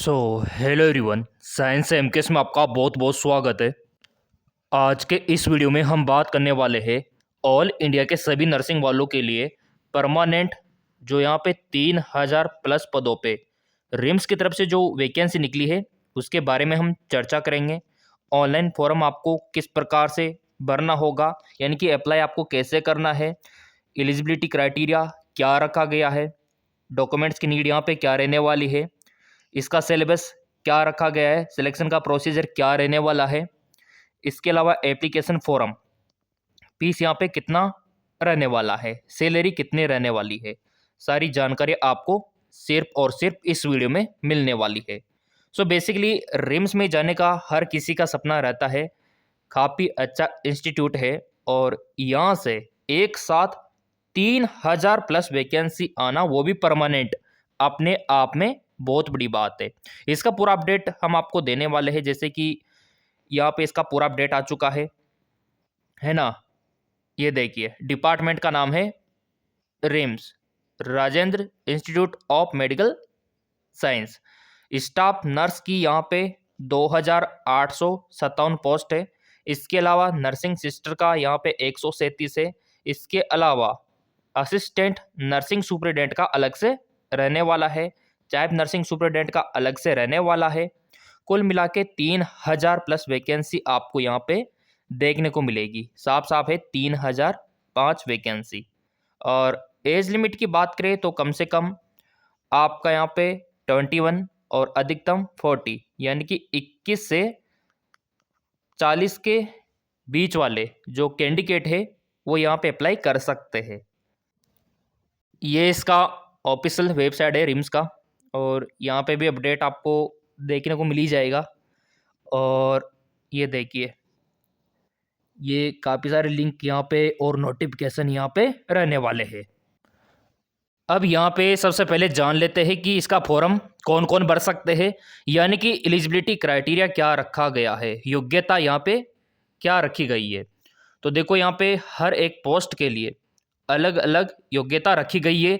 Hello everyone, science MKS में आपका बहुत बहुत स्वागत है। आज के इस वीडियो में हम बात करने वाले हैं ऑल इंडिया के सभी नर्सिंग वालों के लिए परमानेंट जो यहाँ पे 3000 प्लस पदों पे रिम्स की तरफ से जो वैकेंसी निकली है उसके बारे में हम चर्चा करेंगे। ऑनलाइन फॉर्म आपको किस प्रकार से भरना होगा, यानी कि अप्लाई आपको कैसे करना है, एलिजिबिलिटी क्राइटेरिया क्या रखा गया है, डॉक्यूमेंट्स की नीड यहाँ पे क्या रहने वाली है, इसका सिलेबस क्या रखा गया है, सिलेक्शन का प्रोसीजर क्या रहने वाला है, इसके अलावा एप्लीकेशन फॉर्म फीस यहाँ पे कितना रहने वाला है, सैलरी कितने रहने वाली है, सारी जानकारी आपको सिर्फ और सिर्फ इस वीडियो में मिलने वाली है। सो बेसिकली रिम्स में जाने का हर किसी का सपना रहता है। काफ़ी अच्छा इंस्टीट्यूट है और यहाँ से एक साथ 3000 प्लस वैकेंसी आना, वो भी परमानेंट, अपने आप में बहुत बड़ी बात है। इसका पूरा अपडेट हम आपको देने वाले हैं, जैसे कि यहाँ पे इसका पूरा अपडेट आ चुका है ना। ये देखिए, डिपार्टमेंट का नाम है RIMS, Rajendra institute of medical science. Staff nurse की यहाँ पे 2857 पोस्ट है। इसके अलावा नर्सिंग सिस्टर का यहाँ पे 137 है। इसके अलावा असिस्टेंट नर्सिंग सुपरिटेंडेंट का अलग से रहने वाला है, चाइल्ड नर्सिंग सुपरिटेंडेंट का अलग से रहने वाला है। कुल मिला के 3000 प्लस वैकेंसी आपको यहाँ पे देखने को मिलेगी। साफ साफ है 3005 वैकेंसी। और एज लिमिट की बात करें तो कम से कम आपका यहाँ पे 21 और अधिकतम 40, यानी कि 21 से 40 के बीच वाले जो कैंडिडेट है वो यहाँ पे अप्लाई कर सकते हैं। ये इसका ऑफिशियल वेबसाइट है रिम्स का, और यहाँ पे भी अपडेट आपको देखने को मिल ही जाएगा। और ये देखिए, ये काफ़ी सारे लिंक यहाँ पे और नोटिफिकेशन यहाँ पे रहने वाले हैं। अब यहाँ पे सबसे पहले जान लेते हैं कि इसका फॉर्म कौन कौन भर सकते हैं, यानी कि एलिजिबिलिटी क्राइटेरिया क्या रखा गया है, योग्यता यहाँ पे क्या रखी गई है। तो देखो, यहाँ पे हर एक पोस्ट के लिए अलग अलग योग्यता रखी गई है।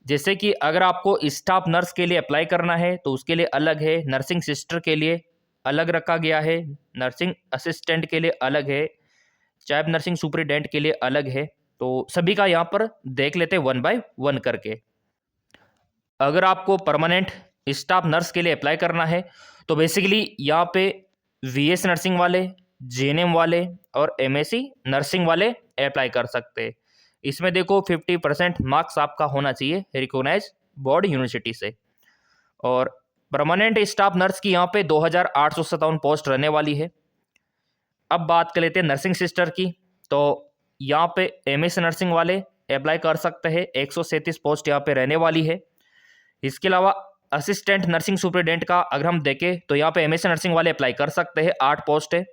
जैसे कि अगर आपको स्टाफ नर्स के लिए अप्लाई करना है तो उसके लिए अलग है, नर्सिंग सिस्टर के लिए अलग रखा गया है, नर्सिंग असिस्टेंट के लिए अलग है, चाइल्ड नर्सिंग सुपरिटेंडेंट के लिए अलग है। तो सभी का यहाँ पर देख लेते हैं वन बाय वन करके। अगर आपको परमानेंट स्टाफ नर्स के लिए अप्लाई करना है तो बेसिकली यहाँ पे वीएस नर्सिंग वाले, जेएनएम वाले और एमएससी नर्सिंग वाले अप्लाई कर सकते हैं। इसमें देखो 50% मार्क्स आपका होना चाहिए रिकॉग्नाइज बोर्ड यूनिवर्सिटी से। और परमानेंट स्टाफ नर्स की यहाँ पे 2857 पोस्ट रहने वाली है। अब बात कर लेते हैं नर्सिंग सिस्टर की। तो यहाँ पे एमएस नर्सिंग वाले अप्लाई कर सकते हैं, 137 पोस्ट यहाँ पे रहने वाली है। इसके अलावा असिस्टेंट नर्सिंग सुपरिटेंडेंट का अगर हम देखें तो यहाँ पे एमएस नर्सिंग वाले अप्लाई कर सकते हैं, 8 पोस्ट है।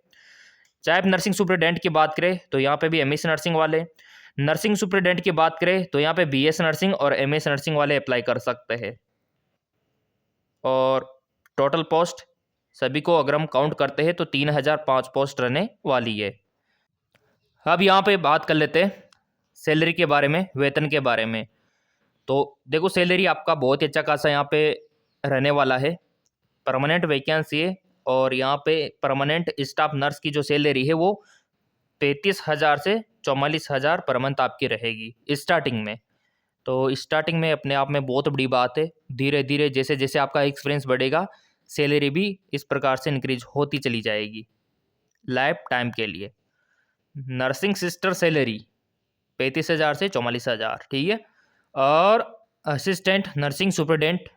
चाइल्ड नर्सिंग सुपरिटेंडेंट की बात करें तो यहाँ पे भी एमएस नर्सिंग वाले, नर्सिंग सुपरिटेंडेंट की बात करें तो यहाँ पे बीएस नर्सिंग और एमएस नर्सिंग वाले अप्लाई कर सकते हैं। और टोटल पोस्ट सभी को अगर हम काउंट करते हैं तो 3005 पोस्ट रहने वाली है। अब यहाँ पे बात कर लेते हैं सैलरी के बारे में, वेतन के बारे में। तो देखो, सैलरी आपका बहुत ही अच्छा खासा यहाँ पे रहने वाला है। परमानेंट वैकेंसी है और यहाँ पे परमानेंट स्टाफ नर्स की जो सैलरी है वो 35,000 से 44,000 पर मंथ आपकी रहेगी स्टार्टिंग में। तो स्टार्टिंग में अपने आप में बहुत बड़ी बात है। धीरे धीरे जैसे जैसे आपका एक्सपीरियंस बढ़ेगा सैलरी भी इस प्रकार से इंक्रीज होती चली जाएगी लाइफ टाइम के लिए। नर्सिंग सिस्टर सैलरी 35,000 से 44,000, ठीक है। और असिस्टेंट नर्सिंग सुपरिटेंडेंट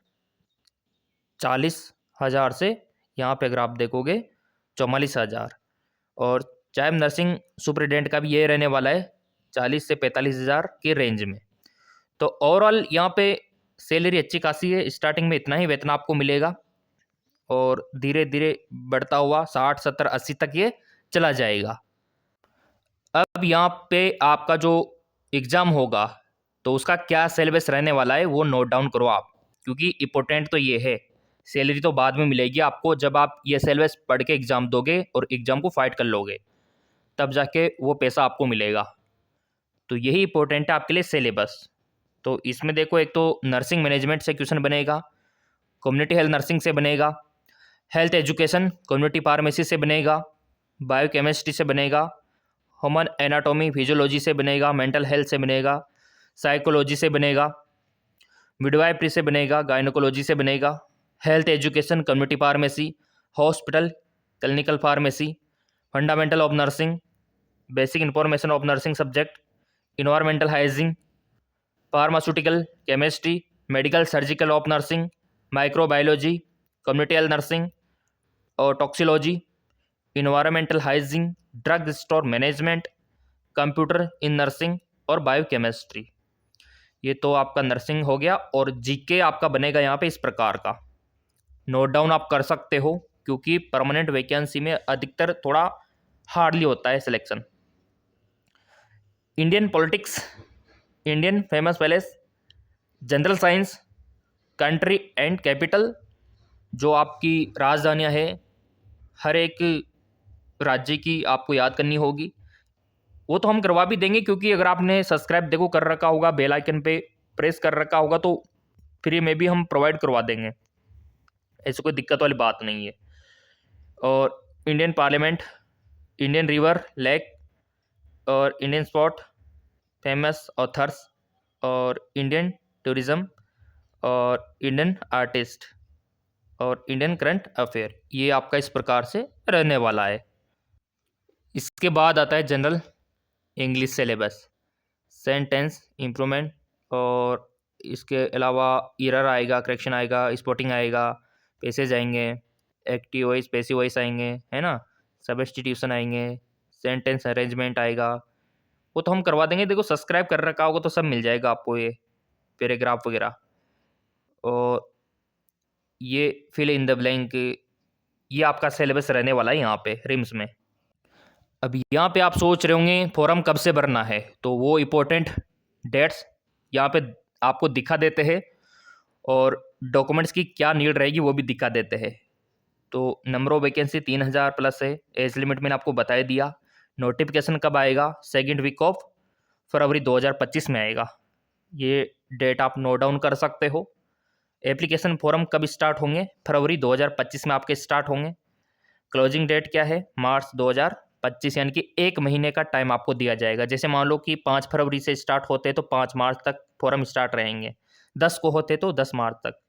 40,000 से यहाँ पे अगर आप देखोगे 44,000। और चाइल्ड नर्सिंग सुपरिटेंडेंट का भी ये रहने वाला है 40 से 45,000 के रेंज में। तो ओवरऑल यहाँ पे सैलरी अच्छी खासी है। स्टार्टिंग में इतना ही वेतन आपको मिलेगा और धीरे धीरे बढ़ता हुआ 60, 70, 80 तक ये चला जाएगा। अब यहाँ पे आपका जो एग्ज़ाम होगा तो उसका क्या सिलेबस रहने वाला है वो नोट डाउन करो आप, क्योंकि इम्पोर्टेंट तो ये है। सैलरी तो बाद में मिलेगी आपको जब आप ये सिलेबस पढ़ के एग्ज़ाम दोगे और एग्ज़ाम को फाइट कर लोगे, तब जाके वो पैसा आपको मिलेगा। तो यही इंपॉर्टेंट है आपके लिए सिलेबस। तो इसमें देखो, एक तो नर्सिंग मैनेजमेंट से क्वेश्चन बनेगा, कम्युनिटी हेल्थ नर्सिंग से बनेगा। हेल्थ एजुकेशन कम्युनिटी फार्मेसी से बनेगा। बायोकेमिस्ट्री से बनेगा। ह्यूमन एनाटॉमी फिजियोलॉजी से बनेगा। मेंटल हेल्थ से बनेगा। साइकोलॉजी से बनेगा। मिडवाइफरी से बनेगा। गायनोकोलॉजी से बनेगा। Health education community pharmacy, hospital, clinical pharmacy, fundamental of nursing, basic information of nursing subject, environmental hygiene, pharmaceutical chemistry, medical surgical of nursing, microbiology, community health nursing और toxicology, environmental hygiene, drug store management, computer in nursing और biochemistry. ये तो आपका nursing हो गया। और GK आपका बनेगा यहाँ पे इस प्रकार का, नोट डाउन आप कर सकते हो, क्योंकि परमानेंट वैकेंसी में अधिकतर थोड़ा हार्डली होता है selection. Indian politics, Indian famous palace, general science, country and capital, जो आपकी राजधानियाँ हैं हर एक राज्य की आपको याद करनी होगी। वो तो हम करवा भी देंगे, क्योंकि अगर आपने सब्सक्राइब देखो कर रखा होगा, बेल आइकन पे प्रेस कर रखा होगा, तो फ्री में भी हम प्रोवाइड करवा देंगे, ऐसी कोई दिक्कत वाली बात नहीं है। और Indian parliament, Indian river lake और इंडियन स्पॉट, फेमस ऑथर्स और इंडियन टूरिज्म और इंडियन आर्टिस्ट और इंडियन करंट अफेयर, ये आपका इस प्रकार से रहने वाला है। इसके बाद आता है general English syllabus, sentence improvement, और इसके अलावा एरर आएगा, करेक्शन आएगा, स्पॉटिंग आएगा, पेसेज आएंगे, एक्टिव वॉइस पैसिव वॉइस आएंगे, है ना, सब्स्टिट्यूशन आएंगे, सेंटेंस अरेंजमेंट आएगा, वो तो हम करवा देंगे। देखो सब्सक्राइब कर रखा होगा तो सब मिल जाएगा आपको, ये पैराग्राफ वगैरह। और ये फिल इन द ब्लैंक, ये आपका सिलेबस रहने वाला है यहाँ पे रिम्स में। अब यहाँ पे आप सोच रहे होंगे फॉर्म कब से भरना है, तो वो इम्पोर्टेंट डेट्स यहाँ पे आपको दिखा देते हैं, और डॉक्यूमेंट्स की क्या नीड रहेगी वो भी दिखा देते हैं। तो नंबर ऑफ वैकेंसी 3000 प्लस है। एज लिमिट मैंने आपको बता दिया। नोटिफिकेशन कब आएगा? सेकेंड वीक ऑफ फरवरी 2025 में आएगा। ये डेट आप नोट डाउन कर सकते हो। एप्लीकेशन फॉर्म कब स्टार्ट होंगे? फरवरी 2025 में आपके स्टार्ट होंगे। क्लोजिंग डेट क्या है? मार्च 2025, यानी कि 1 महीने का टाइम आपको दिया जाएगा। जैसे मान लो कि 5 फरवरी से स्टार्ट होते हैं तो 5 मार्च तक फॉर्म स्टार्ट रहेंगे, 10 को होते तो 10 मार्च तक।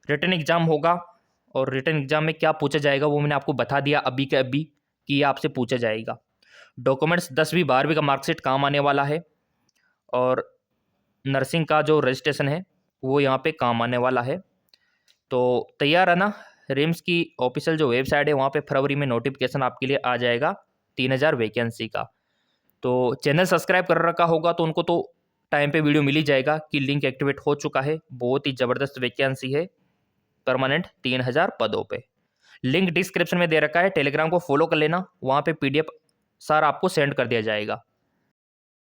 रिटन एग्जाम होगा, और रिटन एग्जाम में क्या पूछा जाएगा वो मैंने आपको बता दिया अभी के अभी कि ये आपसे पूछा जाएगा। डॉक्यूमेंट्स 10वीं 12वीं का मार्कशीट काम आने वाला है, और नर्सिंग का जो रजिस्ट्रेशन है वो यहाँ पे काम आने वाला है। तो तैयार है ना? रिम्स की ऑफिशियल जो वेबसाइट है वहाँ पे फरवरी में नोटिफिकेशन आपके लिए आ जाएगा 3000 वैकेंसी का। तो चैनल सब्सक्राइब कर रखा होगा तो उनको तो टाइम पे वीडियो मिल ही जाएगा कि लिंक एक्टिवेट हो चुका है। बहुत ही ज़बरदस्त वैकेंसी है, परमानेंट 3000 पदों पे। लिंक डिस्क्रिप्शन में दे रखा है, टेलीग्राम को फॉलो कर लेना, वहाँ पे PDF सारा आपको सेंड कर दिया जाएगा।